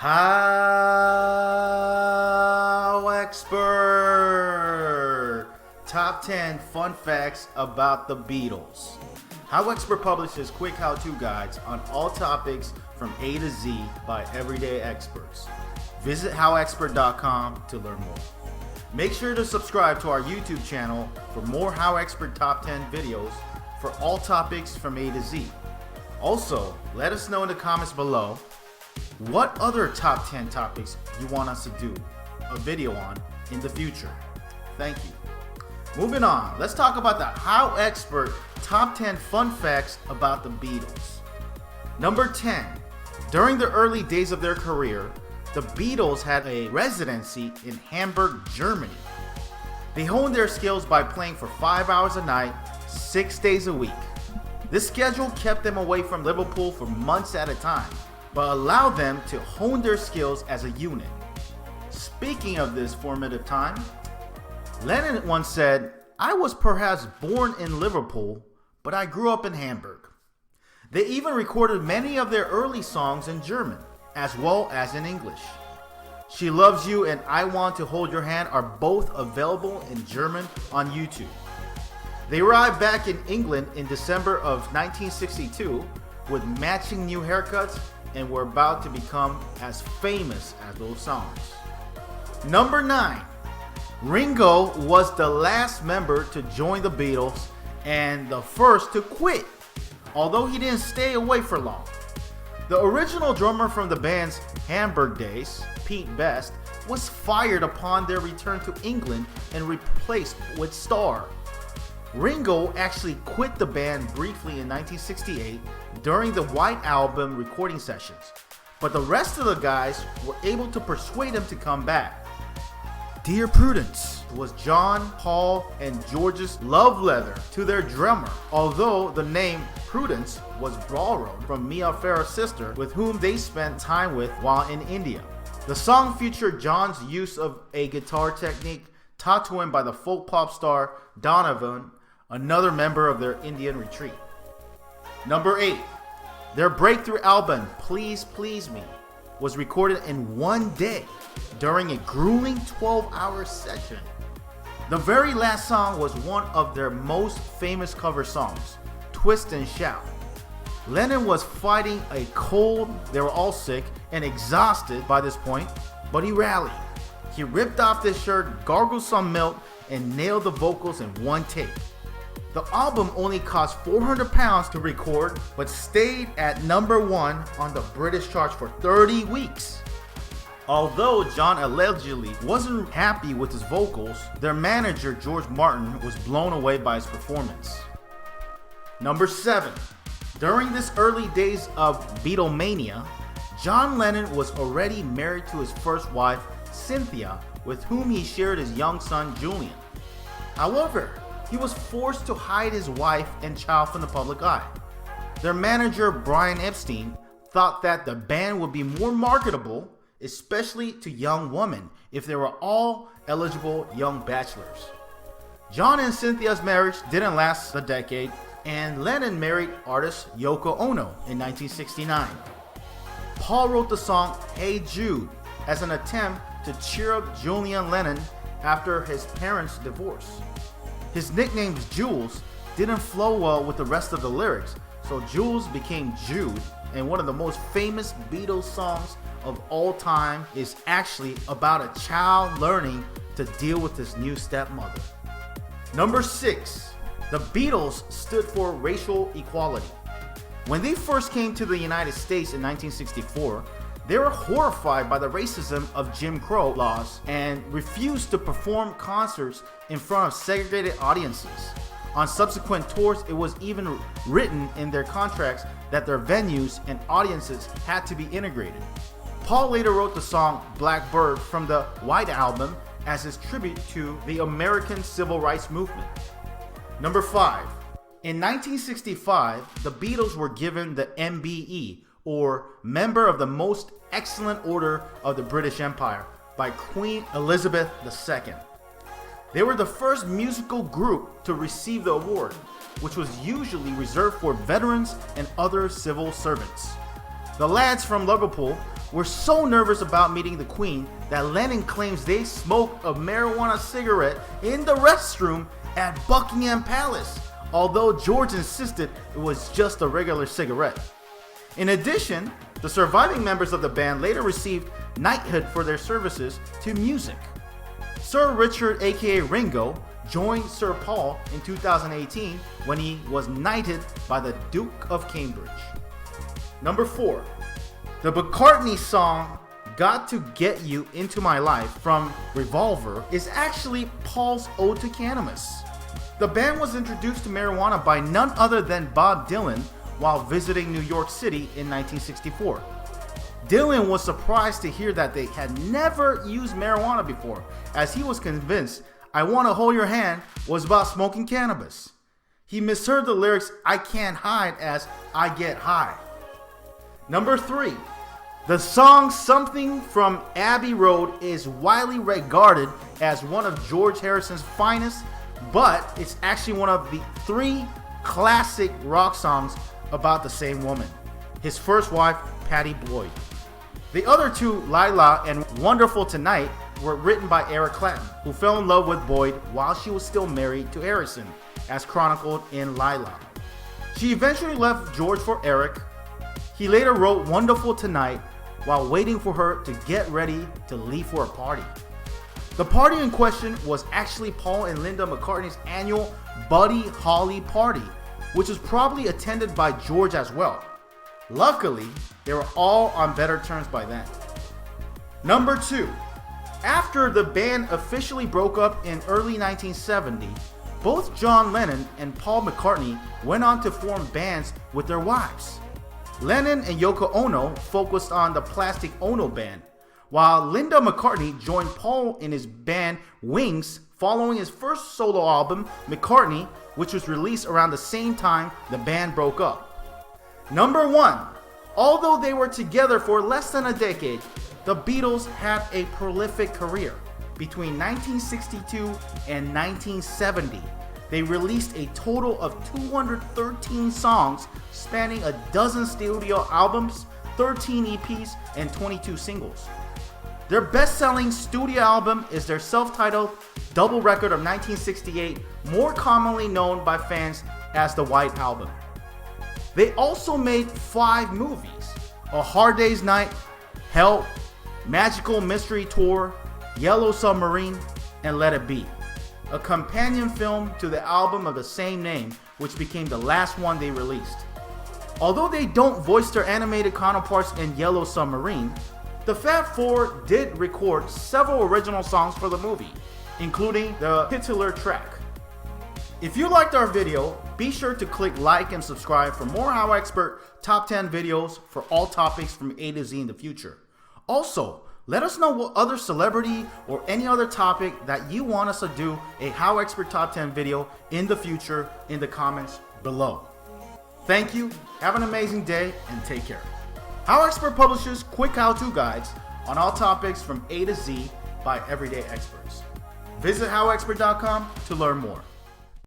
HowExpert! Top 10 fun facts about the Beatles. HowExpert publishes quick how-to guides on all topics from A to Z by everyday experts. Visit howexpert.com to learn more. Make sure to subscribe to our YouTube channel for more HowExpert Top 10 videos for all topics from A to Z. Also, let us know in the comments below what other top 10 topics you want us to do a video on in the future. Thank you. Moving on, let's talk about the HowExpert Top 10 Fun Facts about the Beatles. Number 10. During the early days of their career, the Beatles had a residency in Hamburg, Germany. They honed their skills by playing for 5 hours a night, 6 days a week. This schedule kept them away from Liverpool for months at a time, but allowed them to hone their skills as a unit. Speaking of this formative time, Lennon once said, "I was perhaps born in Liverpool, but I grew up in Hamburg." They even recorded many of their early songs in German, as well as in English. She Loves You and I Want to Hold Your Hand are both available in German on YouTube. They arrived back in England in December of 1962 with matching new haircuts and were about to become as famous as those songs. Number 9. Ringo was the last member to join the Beatles and the first to quit, although he didn't stay away for long. The original drummer from the band's Hamburg days, petebest, was fired upon their return to England and replaced with Starr. Ringo actually quit the band briefly in 1968 during the White Album recording sessions, but the rest of the guys were able to persuade him to come back. Dear Prudence was John, Paul, and George's love letter to their drummer, although the name Prudence was borrowed from Mia Farrow's sister, with whom they spent time with while in India. The song featured John's use of a guitar technique taught to him by the folk pop star Donovan, another member of their Indian retreat. Number 8. Their breakthrough album, Please Please Me, was recorded in one day during a grueling 12-hour session. The very last song was one of their most famous cover songs, Twist and Shout. Lennon was fighting a cold, they were all sick and exhausted by this point, but he rallied. He ripped off his shirt, gargled some milk, and nailed the vocals in one take. The album only cost £400 to record, but stayed at number 1 on the British charts for 30 weeks. Although John allegedly wasn't happy with his vocals, their manager George Martin was blown away by his performance. Number 7. During this early days of Beatlemania, John Lennon was already married to his first wife, Cynthia, with whom he shared his young son Julian. However, he was forced to hide his wife and child from the public eye. Their manager, Brian Epstein, thought that the band would be more marketable, especially to young women, if they were all eligible young bachelors. John and Cynthia's marriage didn't last a decade, and Lennon married artist Yoko Ono in 1969. Paul wrote the song Hey Jude as an attempt to cheer up Julian Lennon after his parents' divorce. His nickname Jules didn't flow well with the rest of the lyrics, so Jules became Jude, and one of the most famous Beatles songs of all time is actually about a child learning to deal with his new stepmother. Number 6. The Beatles stood for racial equality. When they first came to the United States in 1964, they were horrified by the racism of Jim Crow laws and refused to perform concerts in front of segregated audiences. On subsequent tours, it was even written in their contracts that their venues and audiences had to be integrated. Paul later wrote the song Blackbird from the White Album as his tribute to the American Civil Rights Movement. Number 5. In 1965, the Beatles were given the MBE, or Member of the Most Excellent Order of the British Empire, by Queen Elizabeth II. They were the first musical group to receive the award, which was usually reserved for veterans and other civil servants. The lads from Liverpool were so nervous about meeting the Queen that Lennon claims they smoked a marijuana cigarette in the restroom at Buckingham Palace, although George insisted it was just a regular cigarette. In addition, the surviving members of the band later received knighthood for their services to music. Sir Richard, aka Ringo, joined Sir Paul in 2018 when he was knighted by the Duke of Cambridge. Number 4. The McCartney song Got to Get You Into My Life from Revolver is actually Paul's ode to cannabis. The band was introduced to marijuana by none other than Bob Dylan while visiting New York City in 1964. Dylan was surprised to hear that they had never used marijuana before, as he was convinced I Want to Hold Your Hand was about smoking cannabis. He misheard the lyrics I Can't Hide as I Get High. Number 3. The song Something from Abbey Road is widely regarded as one of George Harrison's finest, but it's actually one of the 3 classic rock songs about the same woman, his first wife, Pattie Boyd. The other 2, Lila and Wonderful Tonight, were written by Eric Clapton, who fell in love with Boyd while she was still married to Harrison, as chronicled in Lila. She eventually left George for Eric. He later wrote Wonderful Tonight while waiting for her to get ready to leave for a party. The party in question was actually Paul and Linda McCartney's annual Buddy Holly party, which was probably attended by George as well. Luckily, they were all on better terms by then. Number 2. After the band officially broke up in early 1970, both John Lennon and Paul McCartney went on to form bands with their wives. Lennon and Yoko Ono focused on the Plastic Ono Band, while Linda McCartney joined Paul in his band Wings following his first solo album, McCartney, which was released around the same time the band broke up. Number 1. Although they were together for less than a decade, the Beatles had a prolific career. Between 1962 and 1970, they released a total of 213 songs spanning a dozen studio albums, 13 EPs, and 22 singles. Their best-selling studio album is their self-titled double record of 1968, more commonly known by fans as the White Album. They also made 5 movies: A Hard Day's Night, Help, Magical Mystery Tour, Yellow Submarine, and Let It Be, a companion film to the album of the same name, which became the last one they released. Although they don't voice their animated counterparts in Yellow Submarine, the Fab Four did record several original songs for the movie, including the titular track. If you liked our video, be sure to click like and subscribe for more HowExpert Top 10 videos for all topics from A to Z in the future. Also, let us know what other celebrity or any other topic that you want us to do a HowExpert Top 10 video in the future in the comments below. Thank you, have an amazing day, and take care. HowExpert publishes quick how-to guides on all topics from A to Z by everyday experts. Visit howexpert.com to learn more.